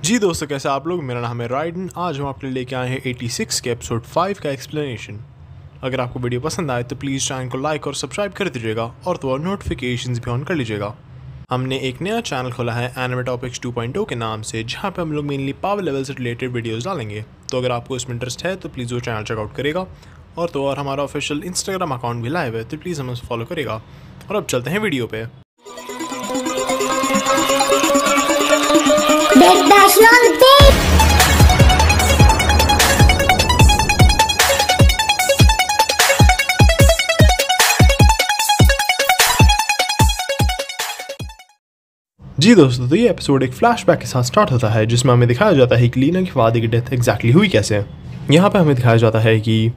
जी दोस्तों, कैसे आप लोग। मेरा नाम है राइडन। आज हम आपके लिए लेके आए हैं 86 के एपिसोड 5 का एक्सप्लेनेशन। अगर आपको वीडियो पसंद आए तो प्लीज़ चैनल को लाइक और सब्सक्राइब कर दीजिएगा और तो और नोटिफिकेशंस भी ऑन कर लीजिएगा। हमने एक नया चैनल खोला है एनिमे टॉपिक्स 2.0 के नाम से, जहाँ पे हम लोग मेनली पावर लेवल से रिलेटेड वीडियोज़ डालेंगे। तो अगर आपको इसमें इंटरेस्ट है तो प्लीज़ वो चैनल चेकआउट करेगा और तो और हमारा ऑफिशियल इंस्टाग्राम अकाउंट भी लाइव है, तो प्लीज़ हमें उसे फॉलो करेगा। और अब चलते हैं वीडियो पे। जी दोस्तों, तो ये एपिसोड एक फ्लैशबैक के साथ स्टार्ट होता है, जिसमें हमें दिखाया जाता है कि लीना के फादर की डेथ एग्जैक्टली हुई कैसे। यहाँ पे हमें दिखाया जाता है कि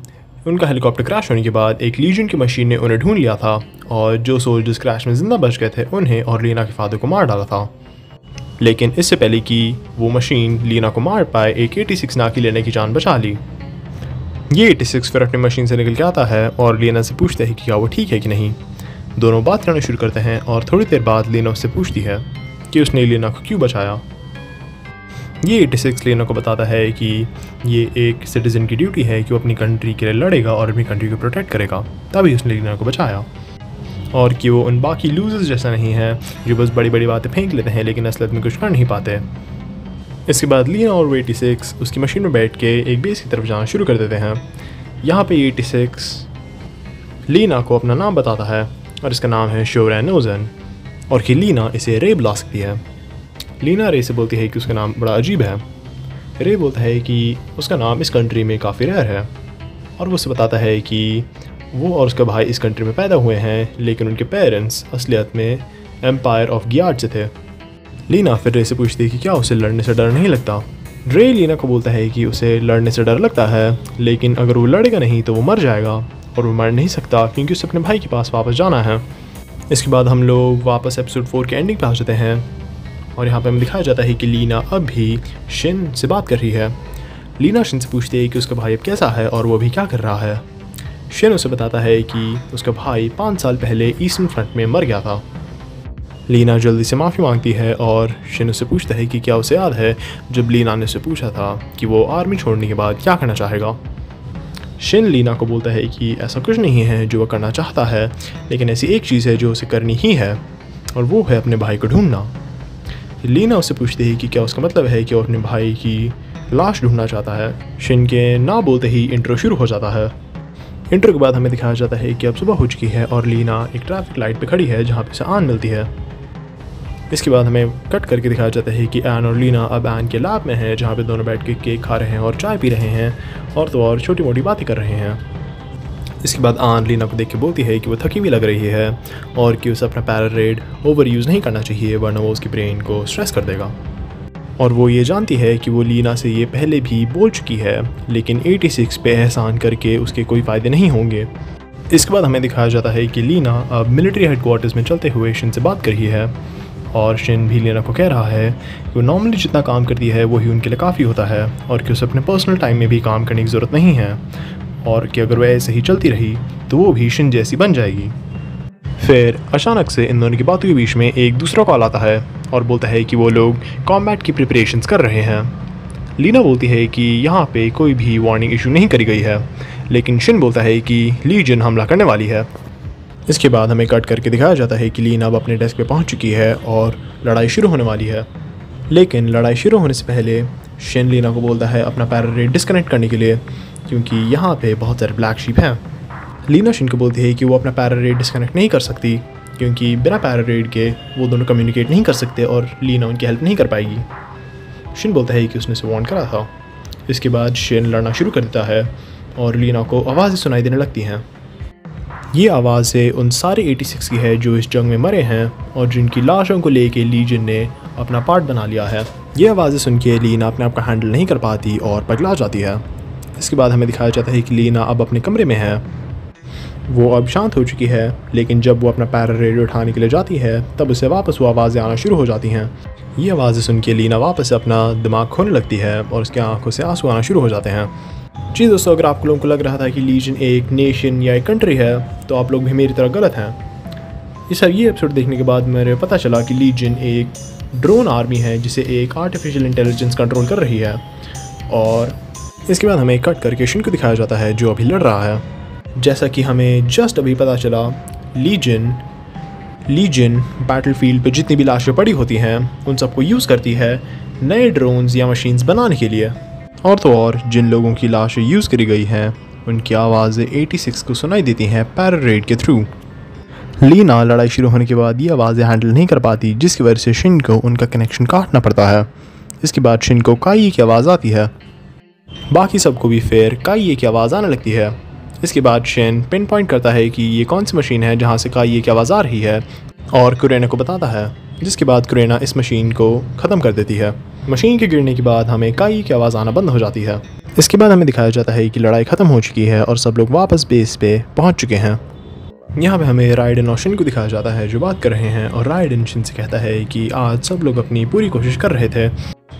उनका हेलीकॉप्टर क्रैश होने के बाद एक लीजन की मशीन ने उन्हें ढूंढ लिया था और जो सोल्जर्स क्रैश में जिंदा बच गए थे उन्हें और लीना के फादर को मार डाला था। लेकिन इससे पहले कि वो मशीन लीना को मार पाए, एक 86 नाकी लेने की जान बचा ली। ये 86 फिर अपनी मशीन से निकल के आता है और लीना से पूछते हैं कि क्या वो ठीक है कि नहीं। दोनों बात करना शुरू करते हैं और थोड़ी देर बाद लीना उससे पूछती है कि उसने लीना को क्यों बचाया। ये 86 लीना को बताता है कि ये एक सिटीज़न की ड्यूटी है कि वो अपनी कंट्री के लिए लड़ेगा और अपनी कंट्री को प्रोटेक्ट करेगा, तभी उसने लीना को बचाया। और कि वो उन बाकी लूजर्स जैसा नहीं है जो बस बड़ी बड़ी बातें फेंक लेते हैं लेकिन असलियत में कुछ कर नहीं पाते। इसके बाद लीना और 86 उसकी मशीन में बैठ के एक बेस की तरफ जाना शुरू कर देते हैं। यहाँ पे 86 लीना को अपना नाम बताता है और इसका नाम है शोरैनोजन, और कि लीना इसे रे बुला सकती है। लीना रे से बोलती है कि उसका नाम बड़ा अजीब है। रे बोलता है कि उसका नाम इस कंट्री में काफ़ी रेयर है और वो उसे बताता है कि वो और उसका भाई इस कंट्री में पैदा हुए हैं, लेकिन उनके पेरेंट्स असलियत में एम्पायर ऑफ गियार्ड से थे। लीना फिर रे से पूछती है कि क्या उसे लड़ने से डर नहीं लगता। रे लीना को बोलता है कि उसे लड़ने से डर लगता है, लेकिन अगर वो लड़ेगा नहीं तो वो मर जाएगा और वो मर नहीं सकता क्योंकि उसे अपने भाई के पास वापस जाना है। इसके बाद हम लोग वापस एपिसोड 4 के एंडिंग पे आ जाते हैं और यहाँ पे हमें दिखाया जाता है कि लीना अब भी शिन से बात कर रही है। लीना शिन से पूछती है कि उसका भाई अब कैसा है और वो अभी क्या कर रहा है। शिन उसे बताता है कि उसका भाई 5 साल पहले ईस्टर्न फ्रंट में मर गया था। लीना जल्दी से माफ़ी मांगती है और शिन उससे पूछता है कि क्या उसे याद है जब लीना ने उससे पूछा था कि वो आर्मी छोड़ने के बाद क्या करना चाहेगा। शिन लीना को बोलता है कि ऐसा कुछ नहीं है जो वो करना चाहता है, लेकिन ऐसी एक चीज़ है जो उसे करनी ही है और वो है अपने भाई को ढूंढना। लीना उससे पूछती है कि क्या उसका मतलब है कि वो अपने भाई की लाश ढूंढना चाहता है। शिन के ना बोलते ही इंट्रो शुरू हो जाता है। इंट्रो के बाद हमें दिखाया जाता है कि अब सुबह हो चुकी है और लीना एक ट्रैफिक लाइट पे खड़ी है जहाँ पे उसे आन मिलती है। इसके बाद हमें कट करके दिखाया जाता है कि एन और लीना अब एन के लैब में है, जहाँ पे दोनों बैठ के केक खा रहे हैं और चाय पी रहे हैं और तो और छोटी मोटी बातें कर रहे हैं। इसके बाद आन लीना को देख के बोलती है कि वो थकी भी लग रही है और कि उसे अपना पैरारेड ओवर यूज़ नहीं करना चाहिए, वरना वो उसकी ब्रेन को स्ट्रेस कर देगा। और वो ये जानती है कि वो लीना से ये पहले भी बोल चुकी है, लेकिन 86 पे एहसान करके उसके कोई फ़ायदे नहीं होंगे। इसके बाद हमें दिखाया जाता है कि लीना अब मिलिट्री हेडक्वार्टर्स में चलते हुए शिन से बात कर रही है और शिन भी लीना को कह रहा है कि वो नॉर्मली जितना काम करती है वही उनके लिए काफ़ी होता है और कि उसे अपने पर्सनल टाइम में भी काम करने की ज़रूरत नहीं है और कि अगर वह ऐसे ही चलती रही तो वो भी शिन जैसी बन जाएगी। फिर अचानक से इन दोनों की बातों के बीच में एक दूसरा कॉल आता है और बोलता है कि वो लोग कॉम्बैट की प्रिपरेशंस कर रहे हैं। लीना बोलती है कि यहाँ पे कोई भी वार्निंग इशू नहीं करी गई है, लेकिन शिन बोलता है कि लीजन हमला करने वाली है। इसके बाद हमें कट करके दिखाया जाता है कि लीना अब अपने डेस्क पे पहुँच चुकी है और लड़ाई शुरू होने वाली है। लेकिन लड़ाई शुरू होने से पहले शिन लीना को बोलता है अपना पैरारेड डिस्कनेक्ट करने के लिए, क्योंकि यहाँ पे बहुत सारे ब्लैक शीप हैं। लीना शिन को बोलती है कि वो अपना पैरारेड डिस्कनेक्ट नहीं कर सकती क्योंकि बिना पैरारेड के वो दोनों कम्युनिकेट नहीं कर सकते और लीना उनकी हेल्प नहीं कर पाएगी। शिन बोलता है कि उसने उसे वार्न करा था। इसके बाद शिन लड़ना शुरू कर देता है और लीना को आवाज़ें सुनाई देने लगती हैं। ये आवाज़ें उन सारे 86 की है जो इस जंग में मरे हैं और जिनकी लाशों को लेके लीजन ने अपना पार्ट बना लिया है। ये आवाज़ें सुन के लीना अपने आप को हैंडल नहीं कर पाती और पगला जाती है। इसके बाद हमें दिखाया जाता है कि लीना अब अपने कमरे में है। वो अब शांत हो चुकी है, लेकिन जब वो अपना पैरारेड उठाने के लिए जाती है तब उसे वापस वो आवाज़ें आना शुरू हो जाती हैं। ये आवाज़ें सुन के लीना वापस अपना दिमाग खोने लगती है और उसकी आंखों से आंसू आना शुरू हो जाते हैं। जी दोस्तों, अगर आप लोगों को लग रहा था कि लीजन एक नेशन या एक कंट्री है तो आप लोग भी मेरी तरह गलत हैं। ये एपिसोड देखने के बाद मेरे पता चला कि लीजन एक ड्रोन आर्मी है जिसे एक आर्टिफिशियल इंटेलिजेंस कंट्रोल कर रही है। और इसके बाद हमें कट करके शिन को दिखाया जाता है जो अभी लड़ रहा है। जैसा कि हमें जस्ट अभी पता चला, लीजन बैटलफील्ड पे जितनी भी लाशें पड़ी होती हैं उन सबको यूज़ करती है नए ड्रोन्स या मशीन्स बनाने के लिए। और तो और जिन लोगों की लाशें यूज़ करी गई हैं उनकी आवाज़ें 86 को सुनाई देती हैं पैरारेड के थ्रू। लीना लड़ाई शुरू होने के बाद ये आवाज़ें हैंडल नहीं कर पाती, जिसकी वजह से शिन को उनका कनेक्शन काटना पड़ता है। इसके बाद शिन को काइये की आवाज़ आती है, बाकी सबको भी फिर काइये की आवाज़ आने लगती है। इसके बाद शिन पिन पॉइंट करता है कि ये कौन सी मशीन है जहाँ से काइये की आवाज़ आ रही है और कुरेना को बताता है, जिसके बाद कुरेना इस मशीन को ख़त्म कर देती है। मशीन के गिरने के बाद हमें काइये की आवाज़ आना बंद हो जाती है। इसके बाद हमें दिखाया जाता है कि लड़ाई ख़त्म हो चुकी है और सब लोग वापस बेस पे पहुँच चुके हैं। यहाँ पे हमें राइडन और शिन को दिखाया जाता है जो बात कर रहे हैं, और राइडन शिन से कहता है कि आज सब लोग अपनी पूरी कोशिश कर रहे थे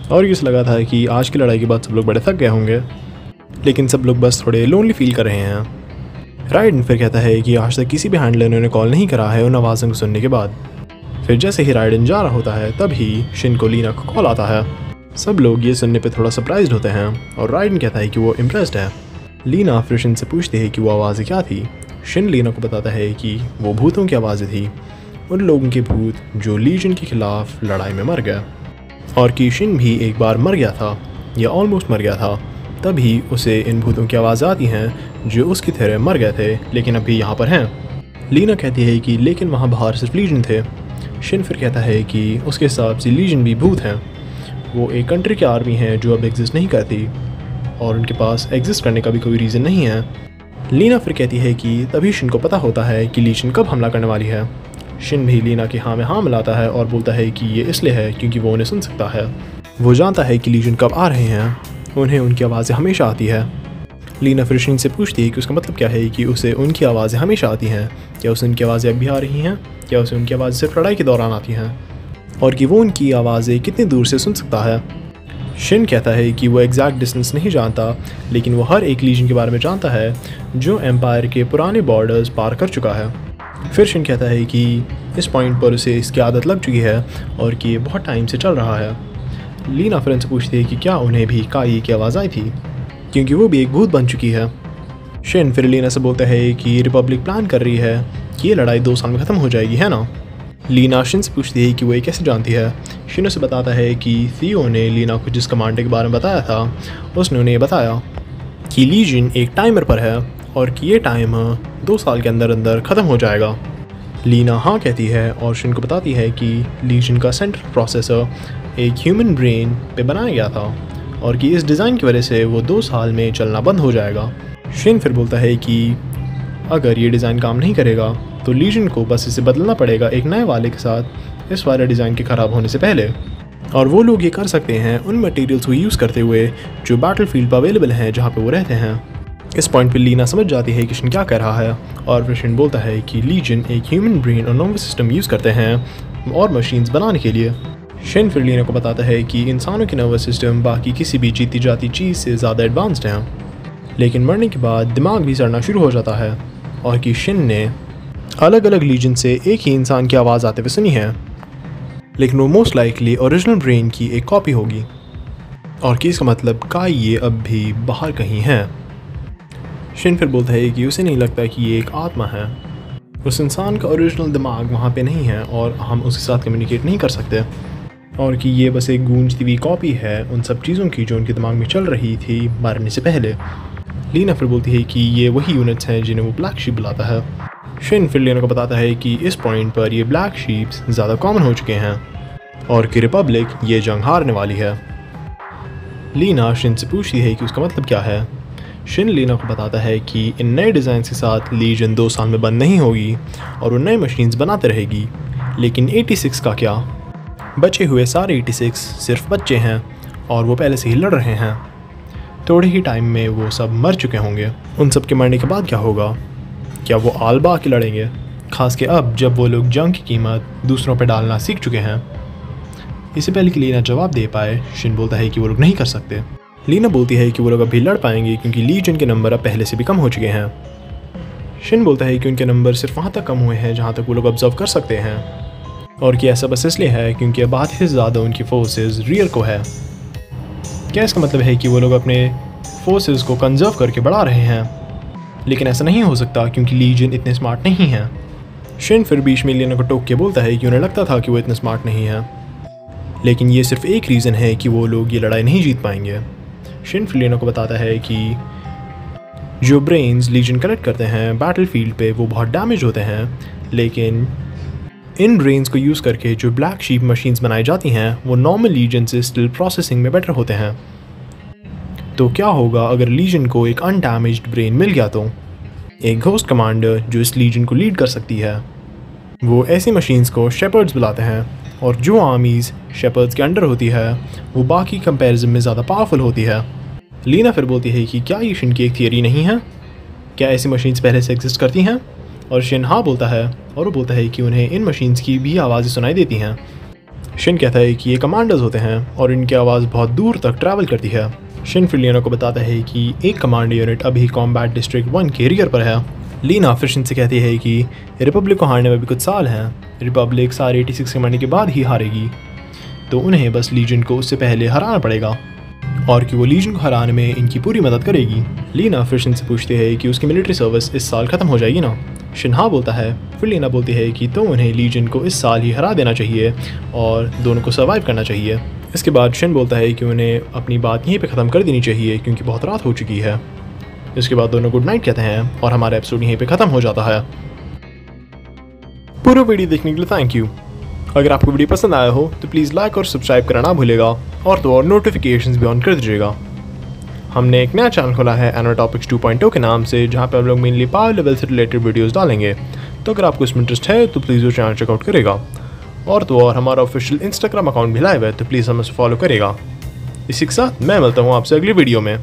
और ये लगा था कि आज की लड़ाई के बाद सब लोग बड़े थक गए होंगे, लेकिन सब लोग बस थोड़े लोनली फील कर रहे हैं। राइडन फिर कहता है कि आज तक किसी भी हैंडलर ने उन्हें कॉल नहीं करा है उन आवाज़ों को सुनने के बाद। फिर जैसे ही राइडन जा रहा होता है तभी शिन को लीना को कॉल आता है। सब लोग ये सुनने पे थोड़ा सरप्राइज्ड होते हैं और राइडन कहता है कि वो इम्प्रेस्ड है। लीना फिर शिन से पूछती है कि वो आवाज़ें क्या थी। शिन लीना को बताता है कि वो भूतों की आवाज़ें थी, उन लोगों के भूत जो लीजन के खिलाफ लड़ाई में मर गए, और कि शिन भी एक बार मर गया था या ऑलमोस्ट मर गया था, तभी उसे इन भूतों की आवाज़ आती हैं जो उसकी तरह मर गए थे लेकिन अभी यहाँ पर हैं। लीना कहती है कि लेकिन वहाँ बाहर सिर्फ लीजन थे। शिन फिर कहता है कि उसके हिसाब से लीजन भी भूत हैं, वो एक कंट्री की आर्मी है जो अब एग्जिस्ट नहीं करती और उनके पास एग्जिस्ट करने का भी कोई रीज़न नहीं है। लीना फिर कहती है कि तभी शिन को पता होता है कि लीजन कब हमला करने वाली है। शिन भी लीना के हाँ में हाँ मिलाता है और बोलता है कि ये इसलिए है क्योंकि वो उन्हें सुन सकता है। वो जानता है कि लीजन कब आ रहे हैं, उन्हें उनकी आवाज़ें हमेशा आती है। लीना फिर शिन से पूछती है कि उसका मतलब क्या है कि उसे उनकी आवाज़ें हमेशा आती हैं, क्या उसे उनकी आवाज़ें अब भी आ रही हैं, क्या उसे उनकी आवाज़ें सिर्फ लड़ाई के दौरान आती हैं, और कि वो उनकी आवाज़ें कितनी दूर से सुन सकता है। शिन कहता है कि वो एग्जैक्ट डिस्टेंस नहीं जानता, लेकिन वो हर एक लीजन के बारे में जानता है जो एम्पायर के पुराने बॉर्डर्स पार कर चुका है। फिर शिन कहता है कि इस पॉइंट पर उसे इसकी आदत लग चुकी है और कि ये बहुत टाइम से चल रहा है। लीना फिर उनसे पूछती है कि क्या उन्हें भी काइये की आवाज़ आई थी, क्योंकि वो भी एक भूत बन चुकी है। शिन फिर लीना से बोलता है कि रिपब्लिक प्लान कर रही है कि ये लड़ाई 2 साल में ख़त्म हो जाएगी, है ना। लीना शिन से पूछती है कि वो ये कैसे जानती है। शिन उसे बताता है कि थियो ने लीना को जिस कमांडर के बारे में बताया था उसने उन्हें बताया कि लीजन एक टाइमर पर है और कि ये टाइमर 2 साल के अंदर अंदर ख़त्म हो जाएगा। लीना हाँ कहती है और शिन को बताती है कि लीजन का सेंट्रल प्रोसेसर एक ह्यूमन ब्रेन पे बनाया गया था और कि इस डिज़ाइन की वजह से वो 2 साल में चलना बंद हो जाएगा। शिन फिर बोलता है कि अगर ये डिज़ाइन काम नहीं करेगा तो लीजन को बस इसे बदलना पड़ेगा एक नए वाले के साथ इस वाले डिज़ाइन के ख़राब होने से पहले, और वो लोग ये कर सकते हैं उन मटेरियल्स को यूज़ करते हुए जो बैटलफील्ड पर अवेलेबल हैं जहाँ पे वो रहते हैं। इस पॉइंट पे लीना समझ जाती है कि शिन क्या कह रहा है और फिर शिन बोलता है कि लीजन एक ह्यूमन ब्रेन और नर्वस सिस्टम यूज़ करते हैं और मशीन्स बनाने के लिए। शिन फिर लीना को बताता है कि इंसानों की नर्वस सिस्टम बाकी किसी भी जीती जाती चीज़ से ज़्यादा एडवांस्ड हैं, लेकिन मरने के बाद दिमाग भी सड़ना शुरू हो जाता है, और कि शिन ने अलग अलग लीजन से एक ही इंसान की आवाज़ आते हुए सुनी है, लेकिन वो मोस्ट लाइकली ओरिजिनल ब्रेन की एक कॉपी होगी, और कि इसका मतलब काइये अब भी बाहर कहीं है। शिन फिर बोलता है कि उसे नहीं लगता कि ये एक आत्मा है, उस इंसान का ओरिजिनल दिमाग वहाँ पे नहीं है और हम उसके साथ कम्युनिकेट नहीं कर सकते, और कि ये बस एक गूंजती हुई कॉपी है उन सब चीज़ों की जो उनके दिमाग में चल रही थी मरने से पहले। लीना फिर बोलती है कि ये वही यूनिट्स हैं जिन्हें वो ब्लैक शीप बुलाता है। शिन फिर लीना को बताता है कि इस पॉइंट पर ये ब्लैक शीप्स ज़्यादा कॉमन हो चुके हैं और कि रिपब्लिक ये जंग हारने वाली है। लीना शिन से पूछती है कि उसका मतलब क्या है। शिन लीना को बताता है कि इन नए डिज़ाइन के साथ लीजन 2 साल में बंद नहीं होगी और वो नए मशीन्स बनाते रहेगी, लेकिन 86 का क्या, बचे हुए सारे 86 सिर्फ बच्चे हैं और वो पहले से ही लड़ रहे हैं। थोड़े ही टाइम में वो सब मर चुके होंगे। उन सब के मरने के बाद क्या होगा, क्या वो आलबा के लड़ेंगे, खास के अब जब वो लोग जंग की कीमत दूसरों पर डालना सीख चुके हैं। इससे पहले कि लीना जवाब दे पाए, शिन बोलता है कि वो लोग नहीं कर सकते। लीना बोलती है कि वो लोग अभी लड़ पाएंगे क्योंकि लीजन के नंबर अब पहले से भी कम हो चुके हैं। शिन बोलता है कि उनके नंबर सिर्फ वहाँ तक कम हुए हैं जहाँ तक वो लोग ऑब्जर्व कर सकते हैं, और कि ऐसा बस इसलिए है क्योंकि अब आधे से ज़्यादा उनकी फोर्सेस रियर को है। क्या इसका मतलब है कि वो लोग अपने फोर्सेस को कंजर्व करके बढ़ा रहे हैं? लेकिन ऐसा नहीं हो सकता क्योंकि लीजन इतने स्मार्ट नहीं हैं। शिन फिर बीच में लीना को टोक के बोलता है कि उन्हें लगता था कि वो इतने स्मार्ट नहीं है, लेकिन ये सिर्फ एक रीज़न है कि वो लोग ये लड़ाई नहीं जीत पाएंगे। शिन फिर लीना को बताता है कि जो ब्रेन्स लीजन कलेक्ट करते हैं बैटल फील्ड पे वो बहुत डैमेज होते हैं, लेकिन इन ब्रेन्स को यूज़ करके जो ब्लैक शीप मशीन्स बनाई जाती हैं वो नॉर्मल लीजन से स्टिल प्रोसेसिंग में बेटर होते हैं। तो क्या होगा अगर लीजन को एक अनडैमेज्ड ब्रेन मिल गया? तो एक घोस्ट कमांडर जो इस लीजन को लीड कर सकती है, वो ऐसी मशीन्स को शेपर्ड्स बुलाते हैं, और जो आर्मीज़ शेपर्ड्स के अंडर होती है वो बाकी कंपैरिजन में ज़्यादा पावरफुल होती है। लीना फिर बोलती है कि क्या ये शिन की एक थियरी नहीं है? क्या ऐसी मशीन्स पहले से एग्जिस्ट करती हैं? और शिन हाँ बोलता है, और वो बोलता है कि उन्हें इन मशीन्स की भी आवाज़ें सुनाई देती हैं। शिन कहता है कि ये कमांडर्स होते हैं और इनकी आवाज़ बहुत दूर तक ट्रैवल करती है। शिन फिर लीना को बताता है कि एक कमांड यूनिट अभी कॉम्बैट डिस्ट्रिक्ट 1 के रियर पर है। लीना फिर शिन से कहती है कि रिपब्लिक को हारने में भी कुछ साल हैं, रिपब्लिक सारे 86 के मरने के बाद ही हारेगी, तो उन्हें बस लीजन को उससे पहले हराना पड़ेगा, और कि वो लीजन को हराने में इनकी पूरी मदद करेगी। लीना फिर शिन से पूछती है कि उसकी मिलिट्री सर्विस इस साल ख़त्म हो जाएगी ना? शिन हाँ बोलता है। फिर लीना बोलती है कि तो उन्हें लीजन को इस साल ही हरा देना चाहिए और दोनों को सर्वाइव करना चाहिए। इसके बाद शिन बोलता है कि उन्हें अपनी बात यहीं पे ख़त्म कर देनी चाहिए क्योंकि बहुत रात हो चुकी है। इसके बाद दोनों गुड नाइट कहते हैं और हमारा एपिसोड यहीं पे ख़त्म हो जाता है। पूरा वीडियो देखने के लिए थैंक यू। अगर आपको वीडियो पसंद आया हो तो प्लीज़ लाइक और सब्सक्राइब करना ना भूलेगा, और तो और नोटिफिकेशंस भी ऑन कर दीजिएगा। हमने एक नया चैनल खोला है एनोर टॉपिक्स 2.0 के नाम से, जहाँ पे हम लोग मेनली पावर लेवल से रिलेटेड वीडियोस डालेंगे। तो अगर आपको इसमें इंटरेस्ट है तो प्लीज़ वो चैनल चेकआउट करेगा, और तो और हमारा ऑफिशियल इंस्टाग्राम अकाउंट भी लाइव है, तो प्लीज़ हमें फॉलो करेगा। इसी के साथ मैं मिलता हूँ आपसे अगली वीडियो में।